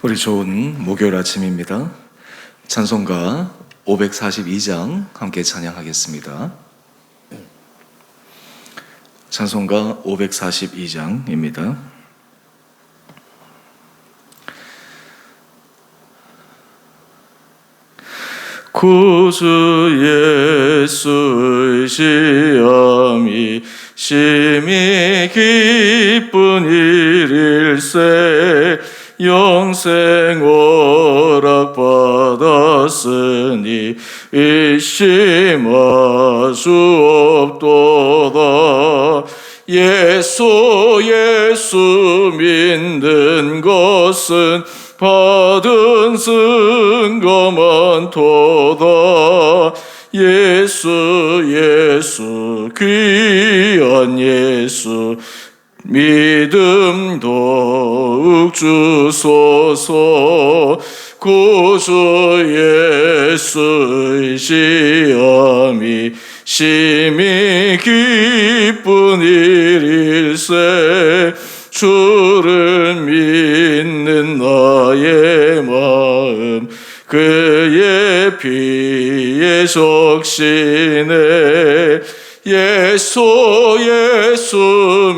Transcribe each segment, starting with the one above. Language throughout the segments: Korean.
우리 좋은 목요일 아침입니다. 찬송가 542장 함께 찬양하겠습니다. 찬송가 542장입니다. 구주 예수의 시험이 심히 기쁜 일일세 영생 허락받았으니 의심할 수 없도다. 예수 믿는 것은 받은 증거만 도다. 예수 귀한 예수 믿음 더욱 주소서. 구주 예수의 시험이 심히 기쁜 일일세 주를 믿는 나의 마음 그의 피에 적시네. 예수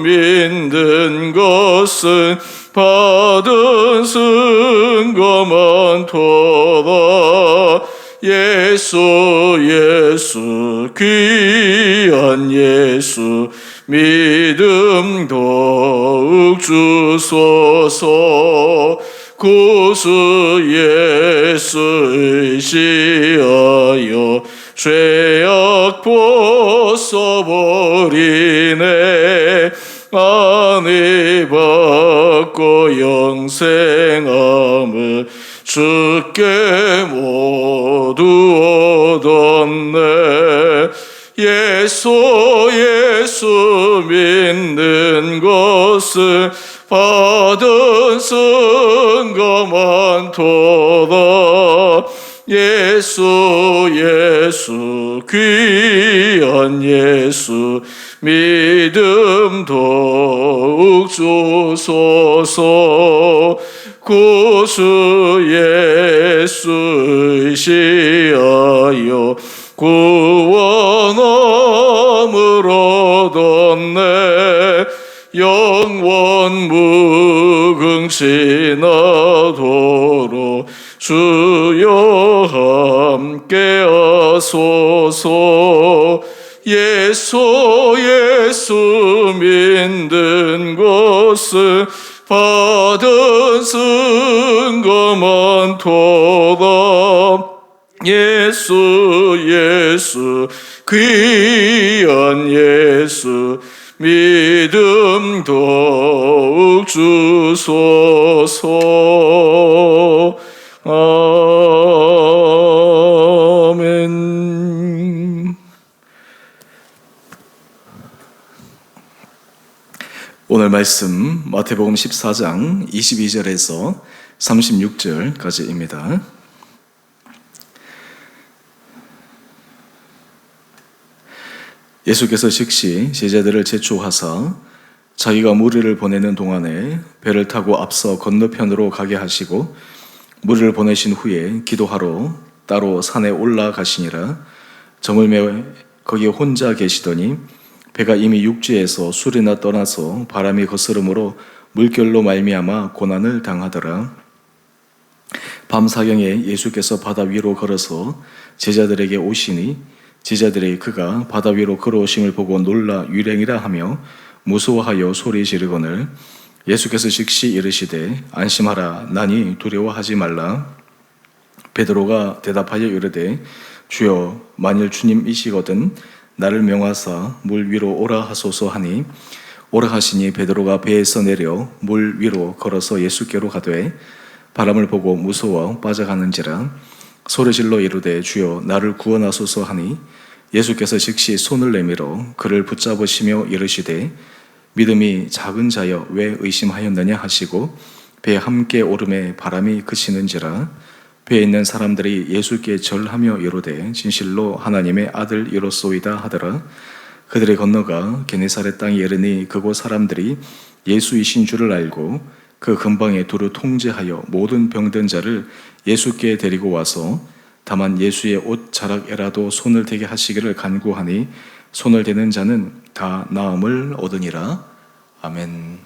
믿는 것은 받은 증거만 도다. 예수 귀한 예수 믿음 더욱 주소서. 구주 예수의 시하여 죄악 벗어버리네. 안위 받고 영생함을 주께 모두 얻었네. 예수 믿는 것은 받은 증거만 도다. 예수 귀한 예수 믿음 더욱 주소서. 구주 예수의 시하여 구원함을 얻었네. 영원 무궁지나도록 주여 함께 하소서. 예수 믿는 것은 받은 증거만 도다. 예수 귀한 예수 믿음 더욱 주소서. 아멘. 오늘 말씀 마태복음 14장 22절에서 36절까지입니다. 예수께서 즉시 제자들을 제초하사 자기가 무리를 보내는 동안에 배를 타고 앞서 건너편으로 가게 하시고 무리를 보내신 후에 기도하러 따로 산에 올라가시니라. 저물매 거기에 혼자 계시더니 배가 이미 육지에서 술이나 떠나서 바람이 거스름으로 물결로 말미암아 고난을 당하더라. 밤사경에 예수께서 바다 위로 걸어서 제자들에게 오시니 제자들이 그가 바다 위로 걸어오심을 보고 놀라 유령이라 하며 무서워하여 소리 지르거늘 예수께서 즉시 이르시되 안심하라 나니 두려워하지 말라. 베드로가 대답하여 이르되 주여 만일 주님이시거든 나를 명하사 물 위로 오라 하소서 하니 오라 하시니 베드로가 배에서 내려 물 위로 걸어서 예수께로 가되 바람을 보고 무서워 빠져가는지라 소리질러 이르되 주여 나를 구원하소서 하니 예수께서 즉시 손을 내밀어 그를 붙잡으시며 이르시되 믿음이 작은 자여 왜 의심하였느냐 하시고 배에 함께 오름에 바람이 그치는지라. 배에 있는 사람들이 예수께 절하며 이르되 진실로 하나님의 아들이로소이다 하더라. 그들이 건너가 게네사렛 땅에 이르니 그곳 사람들이 예수이신 줄을 알고 그 근방에 두루 통제하여 모든 병든 자를 예수께 데리고 와서 다만 예수의 옷 자락에라도 손을 대게 하시기를 간구하니 손을 대는 자는 다 나음을 얻으니라. 아멘.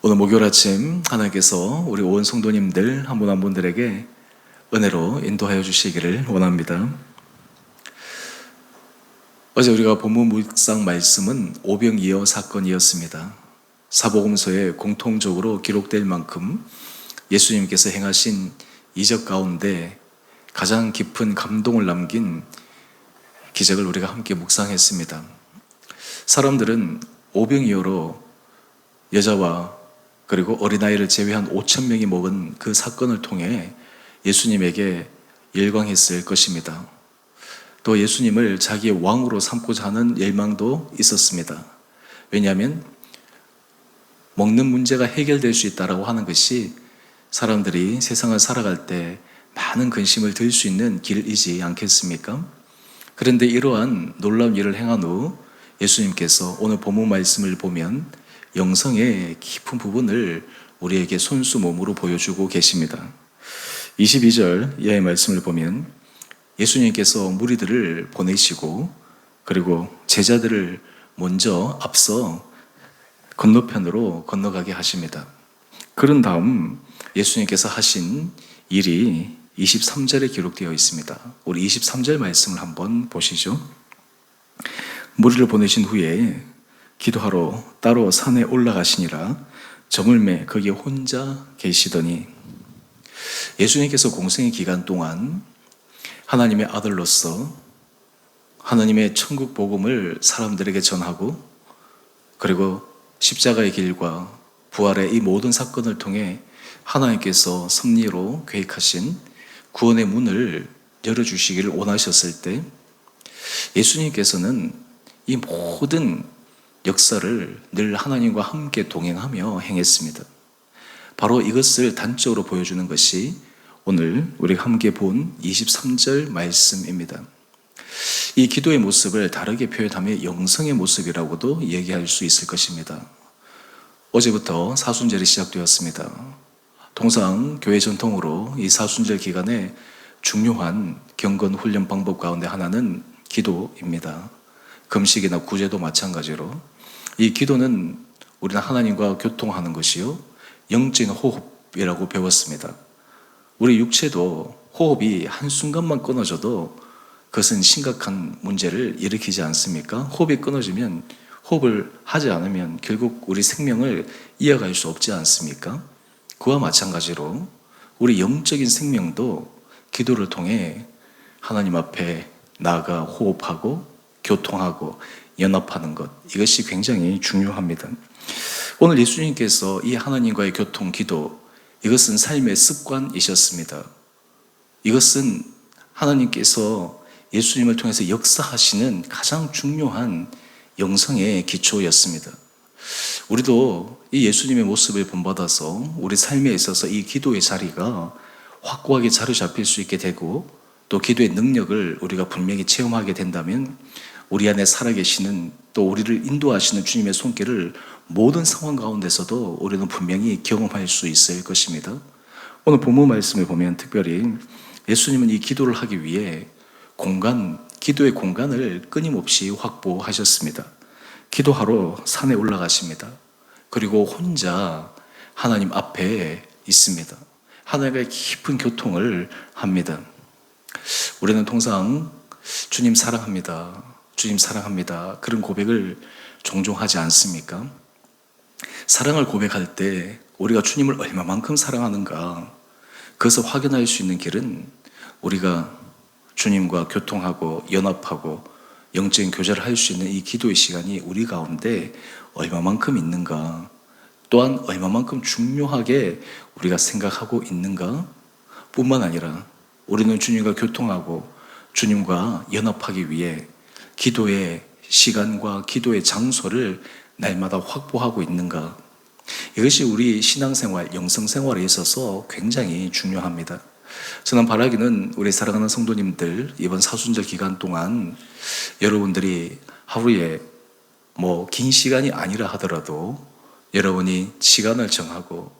오늘 목요일 아침 하나님께서 우리 온 성도님들 한 분 한 분들에게 은혜로 인도하여 주시기를 원합니다. 어제 우리가 본문 묵상 말씀은 오병이어 사건이었습니다. 사복음서에 공통적으로 기록될 만큼 예수님께서 행하신 이적 가운데 가장 깊은 감동을 남긴 기적을 우리가 함께 묵상했습니다. 사람들은 오병이어로 여자와 그리고 어린아이를 제외한 5천 명이 먹은 그 사건을 통해 예수님에게 열광했을 것입니다. 또 예수님을 자기의 왕으로 삼고자 하는 열망도 있었습니다. 왜냐하면 먹는 문제가 해결될 수 있다고 하는 것이 사람들이 세상을 살아갈 때 많은 근심을 들 수 있는 길이지 않겠습니까? 그런데 이러한 놀라운 일을 행한 후 예수님께서 오늘 본문 말씀을 보면 영성의 깊은 부분을 우리에게 손수 몸으로 보여주고 계십니다. 22절 이하의 말씀을 보면 예수님께서 무리들을 보내시고 그리고 제자들을 먼저 앞서 건너편으로 건너가게 하십니다. 그런 다음 예수님께서 하신 일이 23절에 기록되어 있습니다. 우리 23절 말씀을 한번 보시죠. 무리를 보내신 후에 기도하러 따로 산에 올라가시니라. 저물매 거기에 혼자 계시더니 예수님께서 공생의 기간 동안 하나님의 아들로서 하나님의 천국 복음을 사람들에게 전하고 그리고 십자가의 길과 부활의 이 모든 사건을 통해 하나님께서 섭리로 계획하신 구원의 문을 열어주시기를 원하셨을 때 예수님께서는 이 모든 역사를 늘 하나님과 함께 동행하며 행했습니다. 바로 이것을 단적으로 보여주는 것이 오늘 우리가 함께 본 23절 말씀입니다. 이 기도의 모습을 다르게 표현하며 영성의 모습이라고도 얘기할 수 있을 것입니다. 어제부터 사순절이 시작되었습니다. 통상 교회 전통으로 이 사순절 기간에 중요한 경건 훈련 방법 가운데 하나는 기도입니다. 금식이나 구제도 마찬가지로 이 기도는 우리는 하나님과 교통하는 것이요 영적인 호흡이라고 배웠습니다. 우리 육체도 호흡이 한순간만 끊어져도 그것은 심각한 문제를 일으키지 않습니까? 호흡이 끊어지면 호흡을 하지 않으면 결국 우리 생명을 이어갈 수 없지 않습니까? 그와 마찬가지로 우리 영적인 생명도 기도를 통해 하나님 앞에 나아가 호흡하고 교통하고 연합하는 것, 이것이 굉장히 중요합니다. 오늘 예수님께서 이 하나님과의 교통, 기도, 이것은 삶의 습관이셨습니다. 이것은 하나님께서 예수님을 통해서 역사하시는 가장 중요한 영성의 기초였습니다. 우리도 이 예수님의 모습을 본받아서 우리 삶에 있어서 이 기도의 자리가 확고하게 자리 잡힐 수 있게 되고 또 기도의 능력을 우리가 분명히 체험하게 된다면 우리 안에 살아계시는 또 우리를 인도하시는 주님의 손길을 모든 상황 가운데서도 우리는 분명히 경험할 수 있을 것입니다. 오늘 본문 말씀을 보면 특별히 예수님은 이 기도를 하기 위해 기도의 공간을 끊임없이 확보하셨습니다. 기도하러 산에 올라가십니다. 그리고 혼자 하나님 앞에 있습니다. 하나님과의 깊은 교통을 합니다. 우리는 통상 주님 사랑합니다. 주님 사랑합니다. 그런 고백을 종종 하지 않습니까? 사랑을 고백할 때 우리가 주님을 얼마만큼 사랑하는가 그것을 확인할 수 있는 길은 우리가 주님과 교통하고 연합하고 영적인 교제를 할 수 있는 이 기도의 시간이 우리 가운데 얼마만큼 있는가, 또한 얼마만큼 중요하게 우리가 생각하고 있는가 뿐만 아니라 우리는 주님과 교통하고 주님과 연합하기 위해 기도의 시간과 기도의 장소를 날마다 확보하고 있는가, 이것이 우리 신앙생활, 영성생활에 있어서 굉장히 중요합니다. 저는 바라기는 우리 사랑하는 성도님들 이번 사순절 기간 동안 여러분들이 하루에 긴 시간이 아니라 하더라도 여러분이 시간을 정하고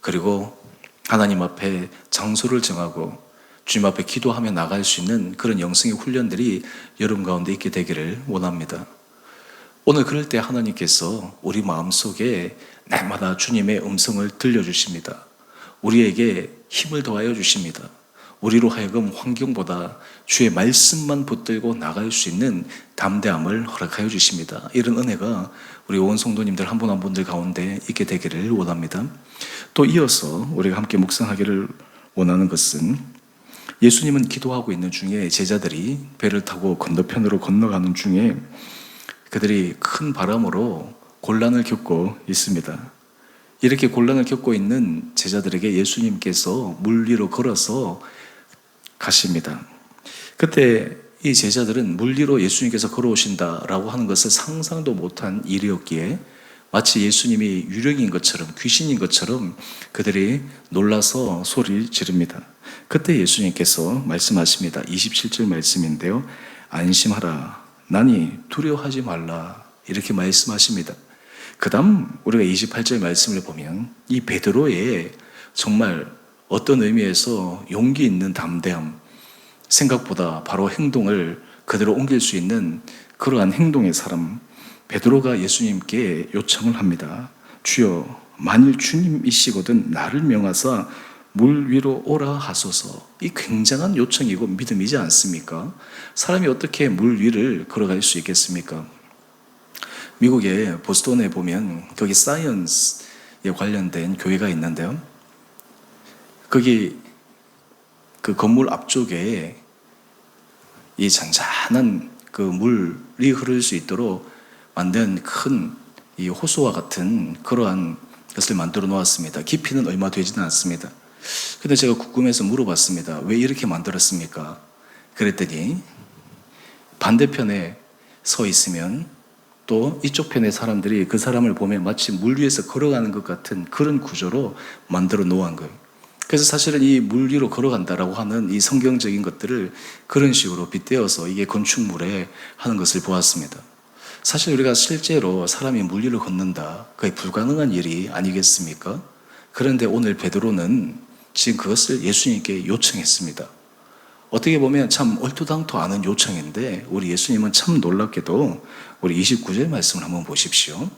그리고 하나님 앞에 장소를 정하고 주님 앞에 기도하며 나갈 수 있는 그런 영성의 훈련들이 여러분 가운데 있게 되기를 원합니다. 오늘 그럴 때 하나님께서 우리 마음속에 날마다 주님의 음성을 들려주십니다. 우리에게 힘을 더하여 주십니다. 우리로 하여금 환경보다 주의 말씀만 붙들고 나갈 수 있는 담대함을 허락하여 주십니다. 이런 은혜가 우리 온 성도님들 한 분 한 분들 가운데 있게 되기를 원합니다. 또 이어서 우리가 함께 묵상하기를 원하는 것은 예수님은 기도하고 있는 중에 제자들이 배를 타고 건너편으로 건너가는 중에 그들이 큰 바람으로 곤란을 겪고 있습니다. 이렇게 곤란을 겪고 있는 제자들에게 예수님께서 물 위로 걸어서 가십니다. 그때 이 제자들은 물 위로 예수님께서 걸어오신다라고 하는 것을 상상도 못한 일이었기에 마치 예수님이 유령인 것처럼 귀신인 것처럼 그들이 놀라서 소리를 지릅니다. 그때 예수님께서 말씀하십니다. 27절 말씀인데요. 안심하라. 나니 두려워하지 말라. 이렇게 말씀하십니다. 그 다음 우리가 28절 말씀을 보면 이 베드로의 정말 어떤 의미에서 용기 있는 담대함, 생각보다 바로 행동을 그대로 옮길 수 있는 그러한 행동의 사람 베드로가 예수님께 요청을 합니다. 주여, 만일 주님이시거든 나를 명하사 물 위로 오라 하소서. 이 굉장한 요청이고 믿음이지 않습니까? 사람이 어떻게 물 위를 걸어갈 수 있겠습니까? 미국의 보스턴에 보면 거기 사이언스에 관련된 교회가 있는데요. 거기 그 건물 앞쪽에 이 잔잔한 그 물이 흐를 수 있도록 만든 큰 이 호수와 같은 그러한 것을 만들어 놓았습니다. 깊이는 얼마 되지는 않습니다. 근데 제가 궁금해서 물어봤습니다. 왜 이렇게 만들었습니까? 그랬더니 반대편에 서 있으면 또 이쪽 편의 사람들이 그 사람을 보면 마치 물 위에서 걸어가는 것 같은 그런 구조로 만들어 놓은 거예요. 그래서 사실은 이 물 위로 걸어간다라고 하는 이 성경적인 것들을 그런 식으로 빗대어서 이게 건축물에 하는 것을 보았습니다. 사실 우리가 실제로 사람이 물 위를 걷는다, 거의 불가능한 일이 아니겠습니까? 그런데 오늘 베드로는 지금 그것을 예수님께 요청했습니다. 어떻게 보면 참 얼토당토 않은 요청인데 우리 예수님은 참 놀랍게도 우리 29절 말씀을 한번 보십시오.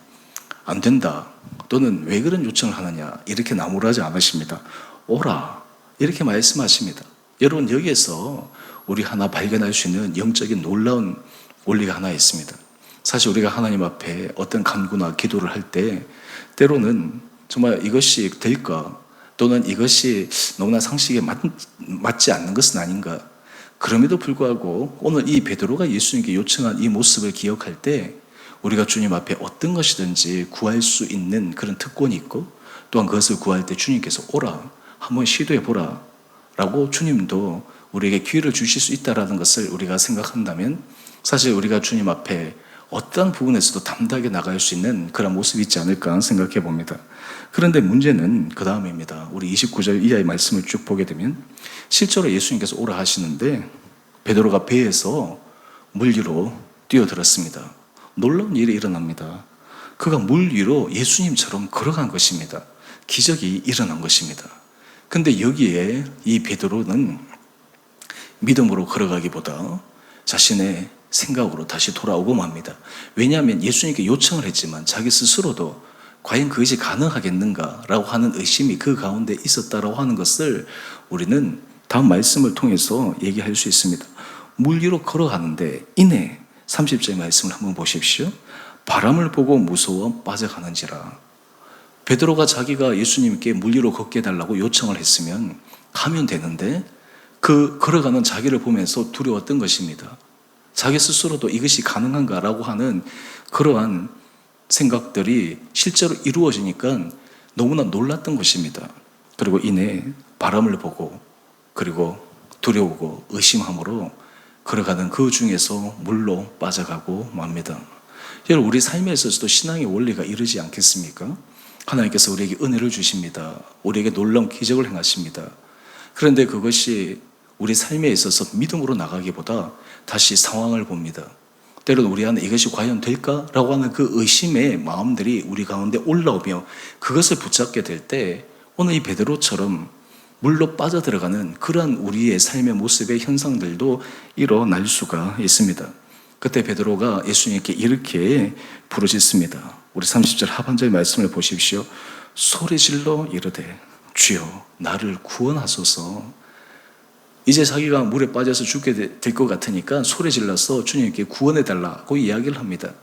안 된다. 너는 왜 그런 요청을 하느냐? 이렇게 나무라지 않으십니다. 오라. 이렇게 말씀하십니다. 여러분 여기에서 우리 하나 발견할 수 있는 영적인 놀라운 원리가 하나 있습니다. 사실 우리가 하나님 앞에 어떤 간구나 기도를 할 때 때로는 정말 이것이 될까? 또는 이것이 너무나 상식에 맞지 않는 것은 아닌가? 그럼에도 불구하고 오늘 이 베드로가 예수님께 요청한 이 모습을 기억할 때 우리가 주님 앞에 어떤 것이든지 구할 수 있는 그런 특권이 있고 또한 그것을 구할 때 주님께서 오라, 한번 시도해 보라 라고 주님도 우리에게 기회를 주실 수 있다는 것을 우리가 생각한다면 사실 우리가 주님 앞에 어떤 부분에서도 담대하게 나갈 수 있는 그런 모습이 있지 않을까 생각해 봅니다. 그런데 문제는 그 다음입니다. 우리 29절 이하의 말씀을 쭉 보게 되면 실제로 예수님께서 오라 하시는데 베드로가 배에서 물 위로 뛰어들었습니다. 놀라운 일이 일어납니다. 그가 물 위로 예수님처럼 걸어간 것입니다. 기적이 일어난 것입니다. 근데 여기에 이 베드로는 믿음으로 걸어가기보다 자신의 생각으로 다시 돌아오고 맙니다. 왜냐하면 예수님께 요청을 했지만 자기 스스로도 과연 그것이 가능하겠는가라고 하는 의심이 그 가운데 있었다라고 하는 것을 우리는 다음 말씀을 통해서 얘기할 수 있습니다. 물 위로 걸어가는데 이내 30절 말씀을 한번 보십시오. 바람을 보고 무서워 빠져가는지라. 베드로가 자기가 예수님께 물 위로 걷게 해달라고 요청을 했으면 가면 되는데 그 걸어가는 자기를 보면서 두려웠던 것입니다. 자기 스스로도 이것이 가능한가라고 하는 그러한 생각들이 실제로 이루어지니까 너무나 놀랐던 것입니다. 그리고 이내 바람을 보고 그리고 두려우고 의심함으로 걸어가는 그 중에서 물로 빠져가고 맙니다. 여러분 우리 삶에 있어서도 신앙의 원리가 이르지 않겠습니까? 하나님께서 우리에게 은혜를 주십니다. 우리에게 놀라운 기적을 행하십니다. 그런데 그것이 우리 삶에 있어서 믿음으로 나가기보다 다시 상황을 봅니다. 때로는 우리 안에 이것이 과연 될까라고 하는 그 의심의 마음들이 우리 가운데 올라오며 그것을 붙잡게 될 때 오늘 이 베드로처럼 물로 빠져들어가는 그러한 우리의 삶의 모습의 현상들도 일어날 수가 있습니다. 그때 베드로가 예수님께 이렇게 부르짖습니다. 우리 30절 하반절 말씀을 보십시오. 소리질러 이르되 주여 나를 구원하소서. 이제 자기가 물에 빠져서 죽게 될 것 같으니까 소리질러서 주님께 구원해달라고 이야기를 합니다.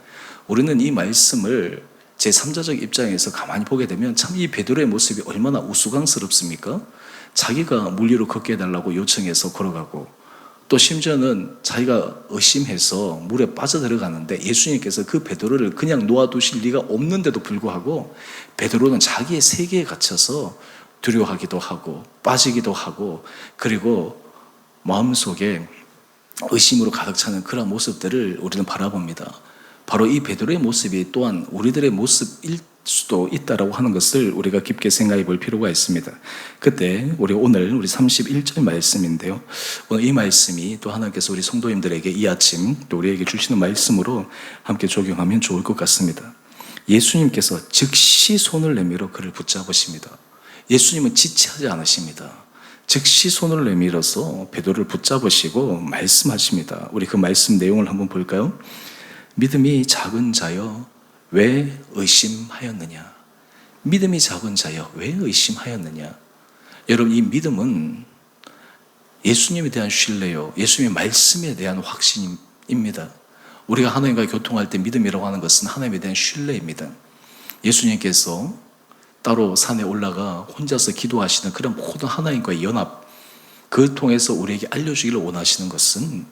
우리는 이 말씀을 제3자적 입장에서 가만히 보게 되면 참 이 베드로의 모습이 얼마나 우스꽝스럽습니까? 자기가 물 위로 걷게 해달라고 요청해서 걸어가고 또 심지어는 자기가 의심해서 물에 빠져들어가는데 예수님께서 그 베드로를 그냥 놓아두실 리가 없는데도 불구하고 베드로는 자기의 세계에 갇혀서 두려워하기도 하고 빠지기도 하고 그리고 마음속에 의심으로 가득 차는 그런 모습들을 우리는 바라봅니다. 바로 이 베드로의 모습이 또한 우리들의 모습일 수도 있다라고 하는 것을 우리가 깊게 생각해 볼 필요가 있습니다. 그때 오늘 우리 31절 말씀인데요. 오늘 이 말씀이 또 하나님께서 우리 성도님들에게 이 아침 또 우리에게 주시는 말씀으로 함께 적용하면 좋을 것 같습니다. 예수님께서 즉시 손을 내밀어 그를 붙잡으십니다. 예수님은 지체하지 않으십니다. 즉시 손을 내밀어서 베드로를 붙잡으시고 말씀하십니다. 우리 그 말씀 내용을 한번 볼까요? 믿음이 작은 자여 왜 의심하였느냐? 믿음이 작은 자여 왜 의심하였느냐? 여러분 이 믿음은 예수님에 대한 신뢰요, 예수님의 말씀에 대한 확신입니다. 우리가 하나님과 교통할 때 믿음이라고 하는 것은 하나님에 대한 신뢰입니다. 예수님께서 따로 산에 올라가 혼자서 기도하시는 그런 모든 하나님과의 연합, 그걸 통해서 우리에게 알려주기를 원하시는 것은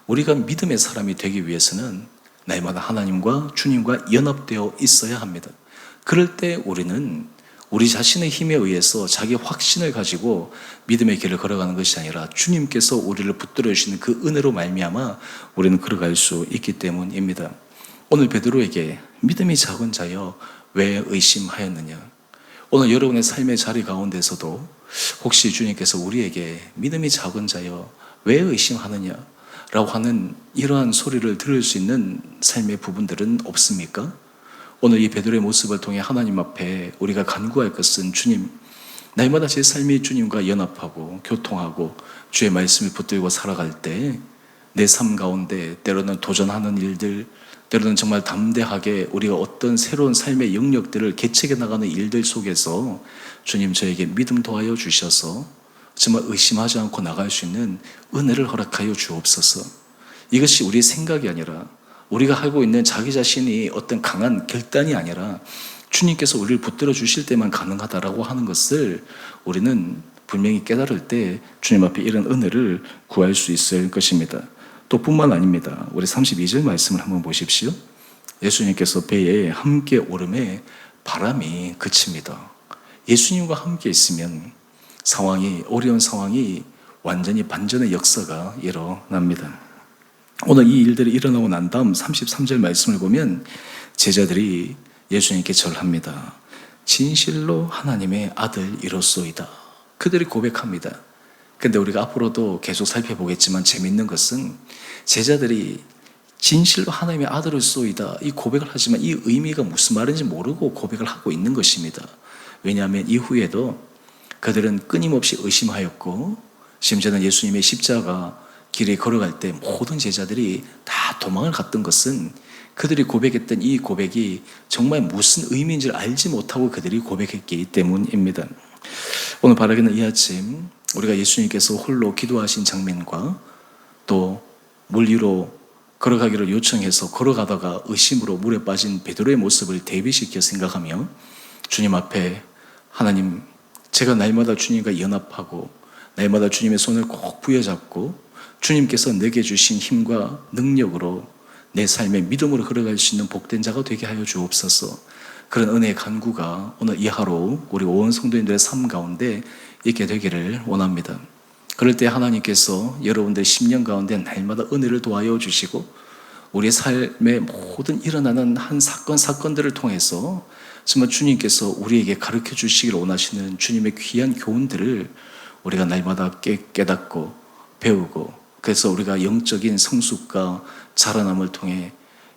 우리가 믿음의 사람이 되기 위해서는 날마다 하나님과 주님과 연합되어 있어야 합니다. 그럴 때 우리는 우리 자신의 힘에 의해서 자기 확신을 가지고 믿음의 길을 걸어가는 것이 아니라 주님께서 우리를 붙들어 주시는 그 은혜로 말미암아 우리는 걸어갈 수 있기 때문입니다. 오늘 베드로에게 믿음이 작은 자여 왜 의심하였느냐? 오늘 여러분의 삶의 자리 가운데서도 혹시 주님께서 우리에게 믿음이 작은 자여 왜 의심하느냐? 라고 하는 이러한 소리를 들을 수 있는 삶의 부분들은 없습니까? 오늘 이 베드로의 모습을 통해 하나님 앞에 우리가 간구할 것은 주님, 날마다 제 삶이 주님과 연합하고 교통하고 주의 말씀을 붙들고 살아갈 때 내 삶 가운데 때로는 도전하는 일들, 때로는 정말 담대하게 우리가 어떤 새로운 삶의 영역들을 개척해 나가는 일들 속에서 주님 저에게 믿음 더하여 주셔서 정말 의심하지 않고 나갈 수 있는 은혜를 허락하여 주옵소서. 이것이 우리의 생각이 아니라 우리가 하고 있는 자기 자신이 어떤 강한 결단이 아니라 주님께서 우리를 붙들어 주실 때만 가능하다라고 하는 것을 우리는 분명히 깨달을 때 주님 앞에 이런 은혜를 구할 수 있을 것입니다. 또 뿐만 아닙니다. 우리 32절 말씀을 한번 보십시오. 예수님께서 배에 함께 오름에 바람이 그칩니다. 예수님과 함께 있으면 어려운 상황이 완전히 반전의 역사가 일어납니다. 오늘 이 일들이 일어나고 난 다음 33절 말씀을 보면 제자들이 예수님께 절합니다. 진실로 하나님의 아들이로소이다. 그들이 고백합니다. 근데 우리가 앞으로도 계속 살펴보겠지만 재밌는 것은 제자들이 진실로 하나님의 아들이로소이다 이 고백을 하지만 이 의미가 무슨 말인지 모르고 고백을 하고 있는 것입니다. 왜냐하면 이후에도 그들은 끊임없이 의심하였고 심지어는 예수님의 십자가 길에 걸어갈 때 모든 제자들이 다 도망을 갔던 것은 그들이 고백했던 이 고백이 정말 무슨 의미인지를 알지 못하고 그들이 고백했기 때문입니다. 오늘 바라기는 이 아침 우리가 예수님께서 홀로 기도하신 장면과 또 물 위로 걸어가기를 요청해서 걸어가다가 의심으로 물에 빠진 베드로의 모습을 대비시켜 생각하며 주님 앞에 하나님, 제가 날마다 주님과 연합하고 날마다 주님의 손을 꼭 부여잡고 주님께서 내게 주신 힘과 능력으로 내 삶의 믿음으로 걸어갈 수 있는 복된 자가 되게 하여 주옵소서. 그런 은혜의 간구가 오늘 이 하루 우리 온 성도님들의 삶 가운데 있게 되기를 원합니다. 그럴 때 하나님께서 여러분들 10년 가운데 날마다 은혜를 도와여 주시고 우리의 삶의 모든 일어나는 한 사건들을 통해서 정말 주님께서 우리에게 가르쳐 주시기를 원하시는 주님의 귀한 교훈들을 우리가 날마다 깨닫고 배우고 그래서 우리가 영적인 성숙과 살아남을 통해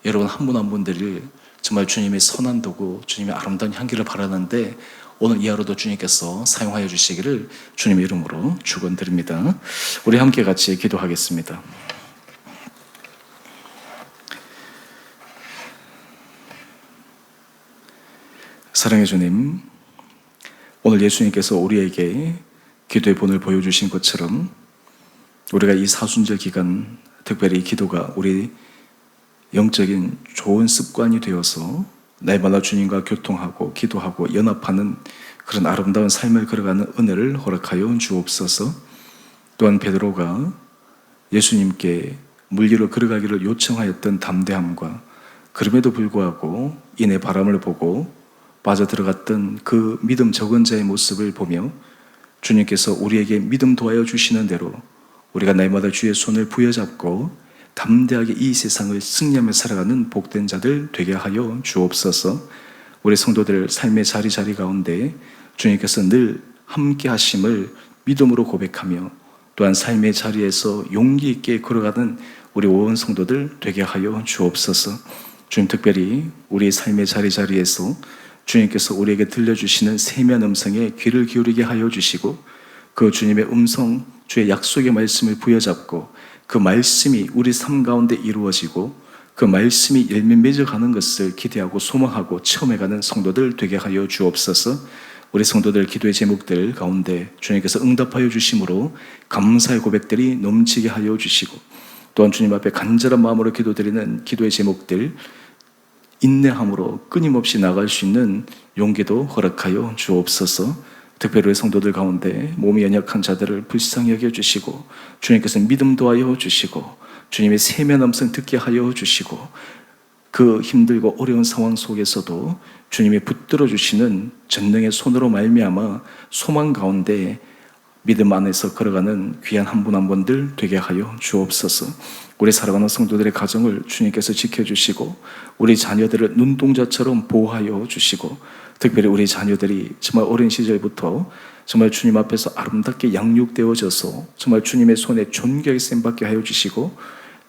여러분 한 분 한 분들을 정말 주님의 선한 도구, 주님의 아름다운 향기를 바라는데 오늘 이 하루도 주님께서 사용하여 주시기를 주님의 이름으로 축원드립니다. 우리 함께 같이 기도하겠습니다. 사랑의 주님, 오늘 예수님께서 우리에게 기도의 본을 보여주신 것처럼 우리가 이 사순절 기간, 특별히 기도가 우리 영적인 좋은 습관이 되어서 날마다 주님과 교통하고 기도하고 연합하는 그런 아름다운 삶을 걸어가는 은혜를 허락하여 주옵소서. 또한 베드로가 예수님께 물 위로 걸어가기를 요청하였던 담대함과 그럼에도 불구하고 이내 바람을 보고 빠져들어갔던 그 믿음 적은 자의 모습을 보며 주님께서 우리에게 믿음 도하여 주시는 대로 우리가 날마다 주의 손을 부여잡고 담대하게 이 세상을 승리하며 살아가는 복된 자들 되게 하여 주옵소서. 우리 성도들 삶의 자리 가운데 주님께서 늘 함께 하심을 믿음으로 고백하며 또한 삶의 자리에서 용기 있게 걸어가는 우리 온 성도들 되게 하여 주옵소서. 주님, 특별히 우리 삶의 자리에서 주님께서 우리에게 들려주시는 세미한 음성에 귀를 기울이게 하여 주시고 그 주님의 음성, 주의 약속의 말씀을 부여잡고 그 말씀이 우리 삶 가운데 이루어지고 그 말씀이 열매 맺어가는 것을 기대하고 소망하고 체험해가는 성도들 되게 하여 주옵소서. 우리 성도들 기도의 제목들 가운데 주님께서 응답하여 주심으로 감사의 고백들이 넘치게 하여 주시고 또한 주님 앞에 간절한 마음으로 기도드리는 기도의 제목들 인내함으로 끊임없이 나갈 수 있는 용기도 허락하여 주옵소서. 특별히 우리 성도들 가운데 몸이 연약한 자들을 불쌍히 여겨주시고 주님께서 믿음 도하여 주시고 주님의 세미한 음성 듣게 하여 주시고 그 힘들고 어려운 상황 속에서도 주님이 붙들어 주시는 전능의 손으로 말미암아 소망 가운데 믿음 안에서 걸어가는 귀한 한 분 한 분들 되게 하여 주옵소서. 우리 살아가는 성도들의 가정을 주님께서 지켜주시고 우리 자녀들을 눈동자처럼 보호하여 주시고 특별히 우리 자녀들이 정말 어린 시절부터 정말 주님 앞에서 아름답게 양육되어져서 정말 주님의 손에 존귀하게 쓰임받게 하여 주시고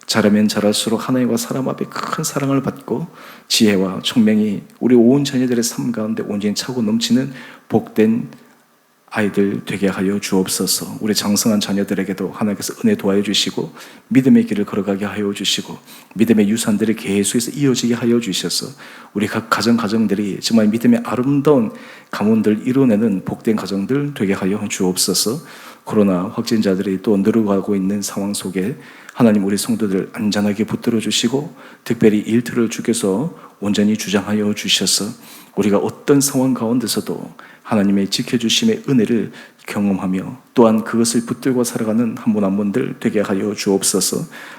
자라면 자랄수록 하나님과 사람 앞에 큰 사랑을 받고 지혜와 총명이 우리 온 자녀들의 삶 가운데 온전히 차고 넘치는 복된 아이들 되게 하여 주옵소서. 우리 장성한 자녀들에게도 하나님께서 은혜 도와여 주시고 믿음의 길을 걸어가게 하여 주시고 믿음의 유산들이 계속해서 이어지게 하여 주셔서 우리 각 가정들이 정말 믿음의 아름다운 가문들 이뤄내는 복된 가정들 되게 하여 주옵소서. 코로나 확진자들이 또 늘어가고 있는 상황 속에 하나님 우리 성도들 안전하게 붙들어 주시고 특별히 일터를 주께서 온전히 주장하여 주셔서 우리가 어떤 상황 가운데서도 하나님의 지켜주심의 은혜를 경험하며 또한 그것을 붙들고 살아가는 한 분 한 분들 되게 하여 주옵소서.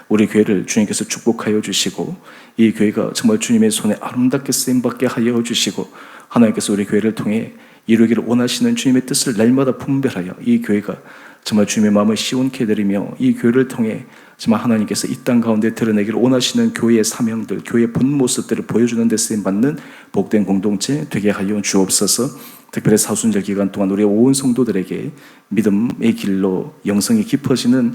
우리 교회를 주님께서 축복하여 주시고 이 교회가 정말 주님의 손에 아름답게 쓰임받게 하여 주시고 하나님께서 우리 교회를 통해 이루기를 원하시는 주님의 뜻을 날마다 분별하여 이 교회가 정말 주님의 마음을 시원케 해드리며 이 교회를 통해 정말 하나님께서 이 땅 가운데 드러내기를 원하시는 교회의 사명들, 교회의 본 모습들을 보여주는 데 쓰임받는 복된 공동체 되게 하여 주옵소서. 특별히 사순절 기간 동안 우리 온 성도들에게 믿음의 길로 영성이 깊어지는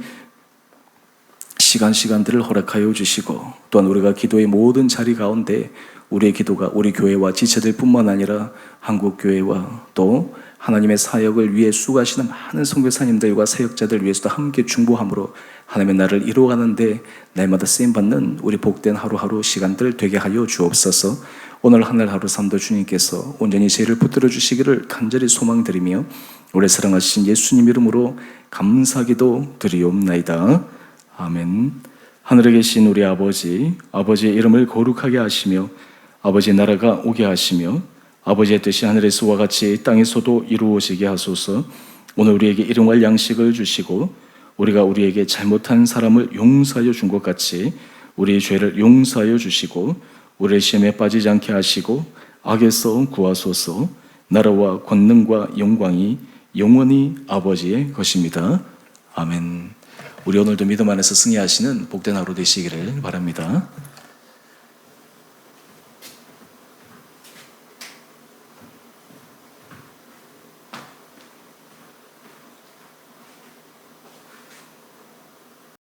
시간들을 허락하여 주시고 또한 우리가 기도의 모든 자리 가운데 우리의 기도가 우리 교회와 지체들 뿐만 아니라 한국교회와 또 하나님의 사역을 위해 수고하시는 많은 선교사님들과 사역자들 위해서도 함께 중보함으로 하나님의 나라를 이루어가는데 날마다 쓰임받는 우리 복된 하루하루 시간들 되게 하여 주옵소서. 오늘 하늘 하루 삶도 주님께서 온전히 죄를 붙들어 주시기를 간절히 소망드리며 우리 사랑하신 예수님 이름으로 감사기도 드리옵나이다. 아멘. 하늘에 계신 우리 아버지의 이름을 거룩하게 하시며 아버지의 나라가 오게 하시며 아버지의 뜻이 하늘에서와 같이 땅에서도 이루어지게 하소서. 오늘 우리에게 일용할 양식을 주시고 우리가 우리에게 잘못한 사람을 용서하여 준 것 같이 우리의 죄를 용서하여 주시고 우리의 시험에 빠지지 않게 하시고 악에서 구하소서. 나라와 권능과 영광이 영원히 아버지의 것입니다. 아멘. 우리 오늘도 믿음 안에서 승리하시는 복된 하루 되시기를 바랍니다.